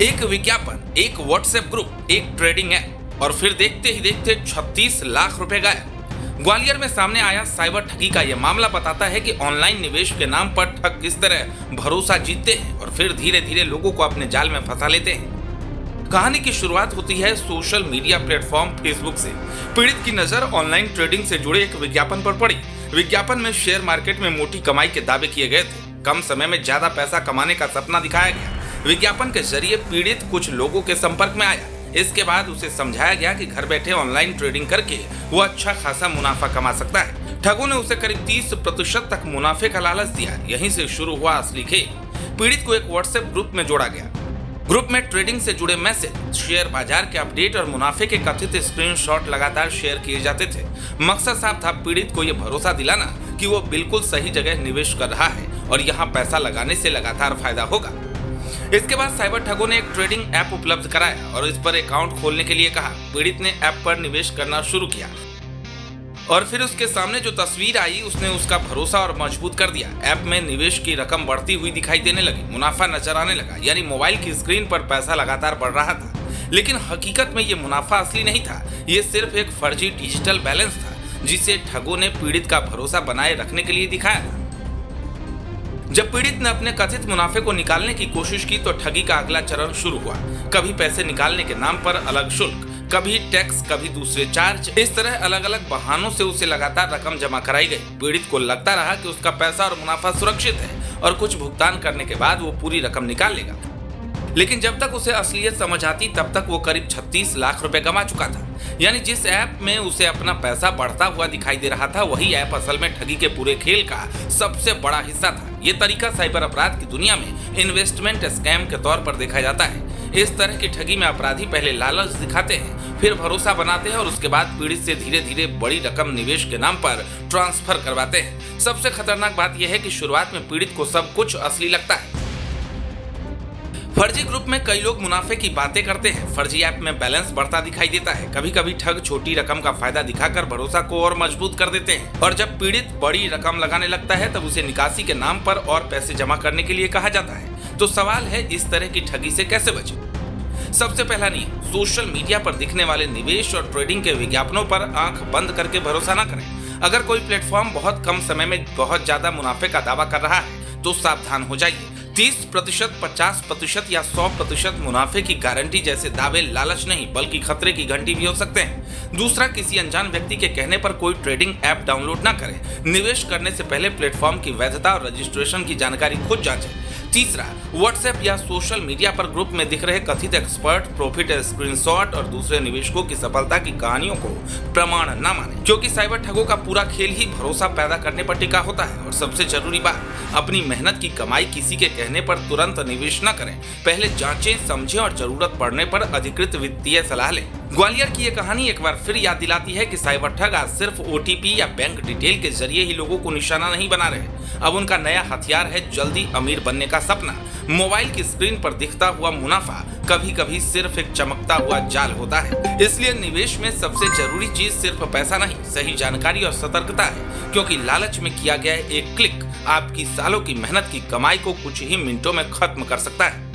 एक विज्ञापन, एक व्हाट्सएप ग्रुप, एक ट्रेडिंग ऐप और फिर देखते ही देखते 36 लाख रुपए गायब। ग्वालियर में सामने आया साइबर ठगी का यह मामला बताता है कि ऑनलाइन निवेश के नाम पर ठग किस तरह भरोसा जीतते हैं और फिर धीरे धीरे लोगों को अपने जाल में फंसा लेते हैं। कहानी की शुरुआत होती है सोशल मीडिया प्लेटफॉर्म फेसबुक से। पीड़ित की नजर ऑनलाइन ट्रेडिंग से जुड़े एक विज्ञापन पर पड़ी। विज्ञापन में शेयर मार्केट में मोटी कमाई के दावे किए गए थे। कम समय में ज्यादा पैसा कमाने का सपना दिखाया गया। विज्ञापन के जरिए पीड़ित कुछ लोगों के संपर्क में आया। इसके बाद उसे समझाया गया कि घर बैठे ऑनलाइन ट्रेडिंग करके वो अच्छा खासा मुनाफा कमा सकता है। ठगों ने उसे करीब 30% तक मुनाफे का लालच दिया। यहीं से शुरू हुआ असली खेल। पीड़ित को एक व्हाट्सएप ग्रुप में जोड़ा गया। ग्रुप में ट्रेडिंग से जुड़े मैसेज, शेयर बाजार के अपडेट और मुनाफे के कथित स्क्रीनशॉट लगातार शेयर किए जाते थे। मकसद साफ था, पीड़ित को यह भरोसा दिलाना कि वो बिल्कुल सही जगह निवेश कर रहा है और यहाँ पैसा लगाने से लगातार फायदा होगा। इसके बाद साइबर ठगों ने एक ट्रेडिंग ऐप उपलब्ध कराया और इस पर अकाउंट खोलने के लिए कहा। पीड़ित ने ऐप पर निवेश करना शुरू किया और फिर उसके सामने जो तस्वीर आई उसने उसका भरोसा और मजबूत कर दिया। ऐप में निवेश की रकम बढ़ती हुई दिखाई देने लगी, मुनाफा नजर आने लगा, यानी मोबाइल की स्क्रीन पर पैसा लगातार बढ़ रहा था। लेकिन हकीकत में ये मुनाफा असली नहीं था, ये सिर्फ एक फर्जी डिजिटल बैलेंस था जिसे ठगों ने पीड़ित का भरोसा बनाए रखने के लिए दिखाया था। जब पीड़ित ने अपने कथित मुनाफे को निकालने की कोशिश की तो ठगी का अगला चरण शुरू हुआ। कभी पैसे निकालने के नाम पर अलग शुल्क, कभी टैक्स, कभी दूसरे चार्ज। इस तरह अलग अलग बहानों से उसे लगातार रकम जमा कराई गई। पीड़ित को लगता रहा कि उसका पैसा और मुनाफा सुरक्षित है और कुछ भुगतान करने के बाद वो पूरी रकम निकाल लेगा। लेकिन जब तक उसे असलियत समझ आती तब तक वो करीब 36 लाख रुपए कमा चुका था। यानी जिस ऐप में उसे अपना पैसा बढ़ता हुआ दिखाई दे रहा था, वही ऐप असल में ठगी के पूरे खेल का सबसे बड़ा हिस्सा था। ये तरीका साइबर अपराध की दुनिया में इन्वेस्टमेंट स्कैम के तौर पर देखा जाता है। इस तरह की ठगी में अपराधी पहले लालच दिखाते हैं, फिर भरोसा बनाते हैं और उसके बाद पीड़ित से धीरे धीरे बड़ी रकम निवेश के नाम पर ट्रांसफर करवाते हैं। सबसे खतरनाक बात यह है कि शुरुआत में पीड़ित को सब कुछ असली लगता है। फर्जी ग्रुप में कई लोग मुनाफे की बातें करते हैं। फर्जी ऐप में बैलेंस बढ़ता दिखाई देता है। कभी कभी ठग छोटी रकम का फायदा दिखाकर भरोसा को और मजबूत कर देते हैं और जब पीड़ित बड़ी रकम लगाने लगता है तब उसे निकासी के नाम पर और पैसे जमा करने के लिए कहा जाता है। तो सवाल है, इस तरह की ठगी से कैसे बचें? सबसे पहला नियम, सोशल मीडिया पर दिखने वाले निवेश और ट्रेडिंग के विज्ञापनों पर आंख बंद करके भरोसा न करें। अगर कोई प्लेटफॉर्म बहुत कम समय में बहुत ज्यादा मुनाफे का दावा कर रहा है तो सावधान हो जाइए। 30%, 50% या 100% मुनाफे की गारंटी जैसे दावे लालच नहीं बल्कि खतरे की घंटी भी हो सकते हैं। दूसरा, किसी अनजान व्यक्ति के कहने पर कोई ट्रेडिंग ऐप डाउनलोड ना करें। निवेश करने से पहले प्लेटफॉर्म की वैधता और रजिस्ट्रेशन की जानकारी खुद जांचें। तीसरा, व्हाट्सएप या सोशल मीडिया पर ग्रुप में दिख रहे कथित एक्सपर्ट, प्रॉफिट स्क्रीनशॉट और दूसरे निवेशकों की सफलता की कहानियों को प्रमाण न माने, क्योंकि साइबर ठगों का पूरा खेल ही भरोसा पैदा करने पर टिका होता है। और सबसे जरूरी बात, अपनी मेहनत की कमाई किसी के कहने पर तुरंत निवेश न करें। पहले जांचें, समझें और जरूरत पड़ने पर अधिकृत वित्तीय सलाह लें। ग्वालियर की यह कहानी एक बार फिर याद दिलाती है कि साइबर ठग आज सिर्फ ओटीपी या बैंक डिटेल के जरिए ही लोगों को निशाना नहीं बना रहे। अब उनका नया हथियार है जल्दी अमीर बनने का सपना। मोबाइल की स्क्रीन पर दिखता हुआ मुनाफा कभी कभी सिर्फ एक चमकता हुआ जाल होता है। इसलिए निवेश में सबसे जरूरी चीज सिर्फ पैसा नहीं, सही जानकारी और सतर्कता है, क्योंकि लालच में किया गया एक क्लिक आपकी सालों की मेहनत की कमाई को कुछ ही मिनटों में खत्म कर सकता है।